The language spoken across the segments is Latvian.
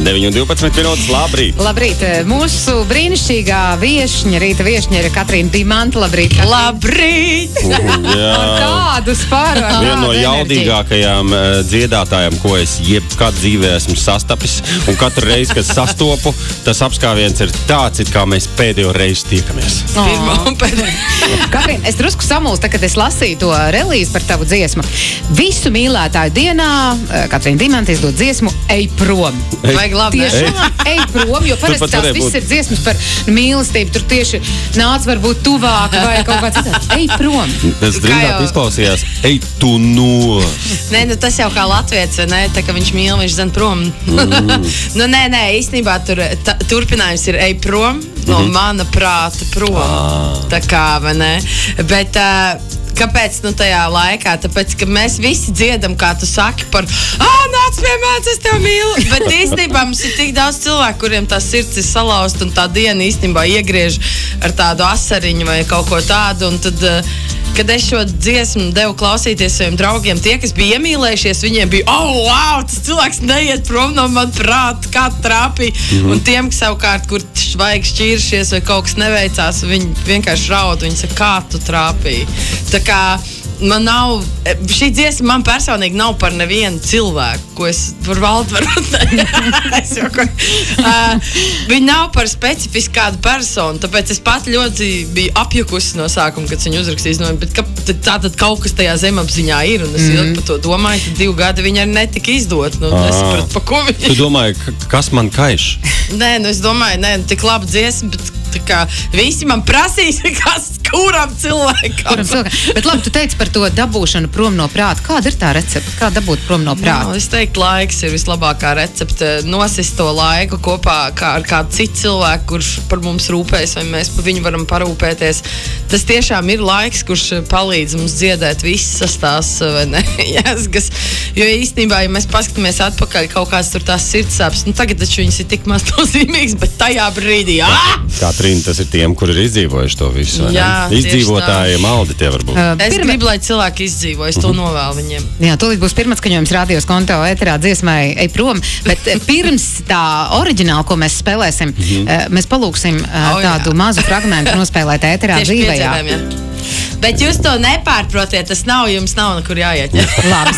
9:12 minūtes, labrīt! Labrīt! Mūsu brīnišķīgā viešņa, rīta viešņa ir Katrīna Dimanta. Labrīt! Labrīt! Kādu spāru! Viena no jaudīgākajām dziedātājām, ko es jebkad dzīvē esmu sastapis, un katru reizi, kad sastopu, tas apskāviens ir tāds, it kā mēs pēdējo reizi tiekamies. Katrīna, es drusku samulstu, kad es lasīju to relīzi par tavu dziesmu. Visu mīlētāju dienā Katrīna Dimanta izdod dziesmu Ej prom. Vajag labi, tiešām ej prom, jo parasti tās viss ir dziesmas par mīlestību. Tur tieši nāc varbūt tuvāk vai kaut kā citādi. Ej prom. Tas drīzāk izklausījās, ej tu no. Nē, nu tas jau kā latviets, vai ne? Tā kā viņš mīl, viņš zin prom. Nu, nē, īstenībā turpinājums ir ej prom, no mana prāta prom. Tā kā, vai ne? Bet... Kāpēc tajā laikā? Tāpēc, ka mēs visi dziedam, kā tu saki, par nāc pie manis, es tev mīlu. Bet īstenībā mums ir tik daudz cilvēku, kuriem tā sirds ir salauzta un tā diena īstenībā iegriež ar tādu asariņu vai kaut ko tādu. Un tad, kad es šo dziesmu devu klausīties saviem draugiem, tie, kas bija iemīlējušies, viņiem bija, wow, tas cilvēks neiet prom no man prāta, kā trāpīja. Un tiem, savukārt, kur vajag šķīrušies vai kaut kas neveicās, viņi vienkārši raud, viņi saka, kā tu trāpīji. Tā kā man nav, šī dziesma man personīgi nav par nevienu cilvēku, ko es par valdu varu. Viņa nav par specifisku kādu personu, tāpēc es pat ļoti biju apjukusi no sākuma, kad viņu uzrakstīs. Bet tātad kaut kas tajā zemapziņā ir, un es ilgi par to domāju, ka 2 gadi viņa arī netika izdot. Nesapratu, pa ko viņa. Tu domāji, kas man kaiš? Nē, es domāju, tik laba dziesma, bet tā kā visi man prasīs, kas kuram cilvēkam. Bet labi, tu teici par to dabūšanu prom no prāta. Kāda ir tā recepte? Kā dabūt prom no prāta? Es teiktu, laiks ir vislabākā recepte. Nosist to laiku kopā ar kādu citu cilvēku, kurš par mums rūpējas, vai mēs par viņu varam parūpēties. Tas tiešām ir laiks, kurš palīdz mums dziedēt visas tās jēzgas. Jo īstenībā, ja mēs paskatāmies atpakaļ kaut kāds tur tās sirdsāpes, tagad taču viņas ir tik maz nozīmīgas, bet tajā brīdī, Katrīna, tas ir tiem, kuri ir izdzīvojuši to visu, vai ne? Jā, izdzīvotāji maldi tie varbūt. Es gribu, lai cilvēki izdzīvo, es to novēlu viņiem. Jā, tūlīt būs pirmatskaņojums radios konto ēterā dziesmai Ej prom, bet pirms tā oriģināla, ko mēs spēlēsim, mēs palūksim tādu mazu fragmentu nospēlēt ēterā dzīvējā. Bet jūs to nepārprotiet, tas nav, jums nav nekur jāiet. Labi,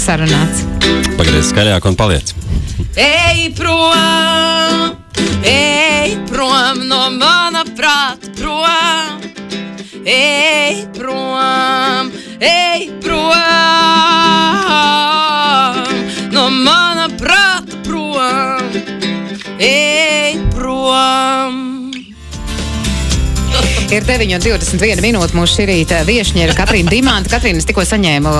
sarunāts. Pagriez skaļāk un paliec. Ej prom no mana prāta prom. Ej prom no mana prāta prom. Ej prom. Ir 9:21 minūte. Mūsu šī rīta viešņa ir Katrīna Dimanta. Katrīna, es tikko saņēmu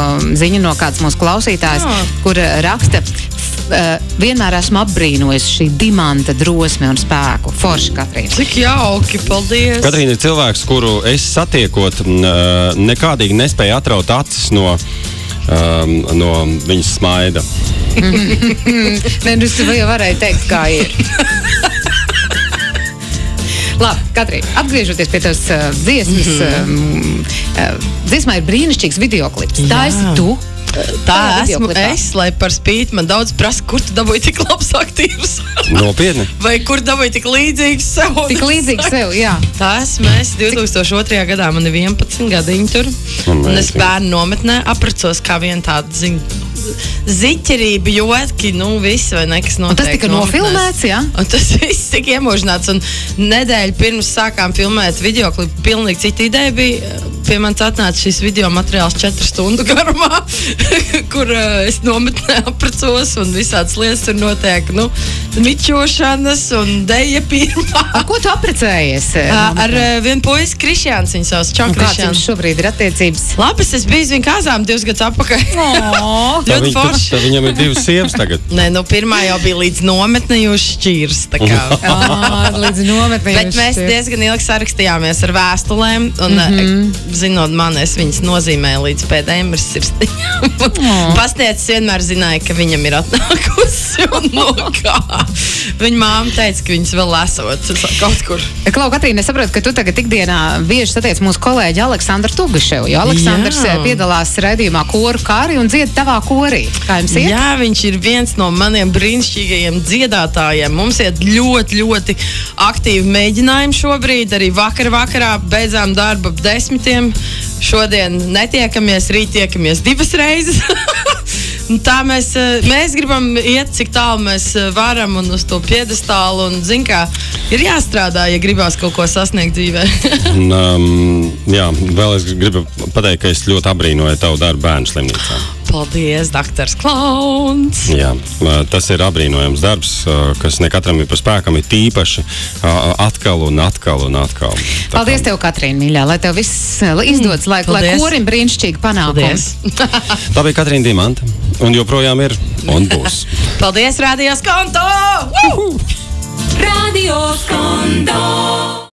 ziņu no kādas mūsu klausītājas, kur raksta, vienmēr esmu apbrīnojis šī Dimanta drosmi un spēku. Forši, Katrīna. Cik jauki, paldies. Katrīna ir cilvēks, kuru es satiekot, nekādīgi nespēju atraut acis no viņas smaida. Nē, es jau varēju teikt, kā ir. Labi, Katrīna, atgriežoties pie tās dziesmas, dziesmā ir brīnišķīgs videoklips. Tā esi tu. Tā esmu es, lai par spīti man daudz prasa, kur tu dabūji tik labs aktīvs. Nopietni. Vai kur dabūji tik līdzīgs sev? Tik līdzīgs sev, jā. Tā esmu es. 2002. gadā man ir 11 gadiņi tur. Un es bērnu nometnē apracos kā viena tāda ziķerība, jotki, visi vai nekas notiek. Un tas tika nofilmēts, jā? Un tas viss tika iemožināts. Un nedēļu pirms sākām filmēt videoklipu, pilnīgi cita ideja bija. Pie manis atnāca šis video materiāls 4 stundu garumā, kur es nometnē apracos un visādas lietas tur notiek. Mičošanas un deja pirmā. Ar ko tu aprecējies? Ar vienu puisi Krišjāns, viņu savs Čau Krišjāns. Kāds jums šobrīd ir attiecības? Labi, es biju uz viņu kāzām 2 gadus atpakaļ. Ļoti forši. Viņam ir 2 sievas tagad. Nē, pirmā jau bija līdz nometnē jūs šķīrs. Līdz nometnē jūs Bet mēs diezgan ilgi sarakstījāmies ar vēstulēm un zinot man, es viņas nozīmēju līdz pēdējiem ar sirsniņām. Pasniedzis vienmēr zināja, ka viņam ir atnākusi un kā. Viņa māma teica, ka viņas vēl esot kaut kur. Klau, Katrīna, es saprotu, ka tu tagad ikdienā bieži satiec mūsu kolēģi Aleksandru Tugaševu, jo Aleksandrs piedalās raidījumā Koru kāri un dzied tavā korī. Kā jums iet? Jā, viņš ir viens no maniem brīnišķīgajiem dziedātājiem. Mums iet ļoti, ļoti aktīvi mēģinājumi šobrīd. Arī vakarā beidzām darbu ap 10. Šodien netiekamies, rīt tiekamies 2 reizes. Tā mēs gribam iet, cik tālu mēs varam un uz to piedestālu. Un, zin kā, ir jāstrādā, ja gribās kaut ko sasniegt dzīvē. Jā, vēl es gribu pateikt, ka es ļoti abrīnoju tavu darbu bērnu slimnīcā. Paldies, doktors Klauns! Jā, tas ir abrīnojams darbs, kas ne katram ir pa spēkam, ir tīpaši atkal un atkal un atkal. Paldies tev, Katrīna, mīļā, lai tev viss izdodas, lai korim brīnišķīgi panākums. Tā bija Katrīna Dimanta, un joprojām ir, un būs. Paldies, Radio Skonto! Radio Skonto!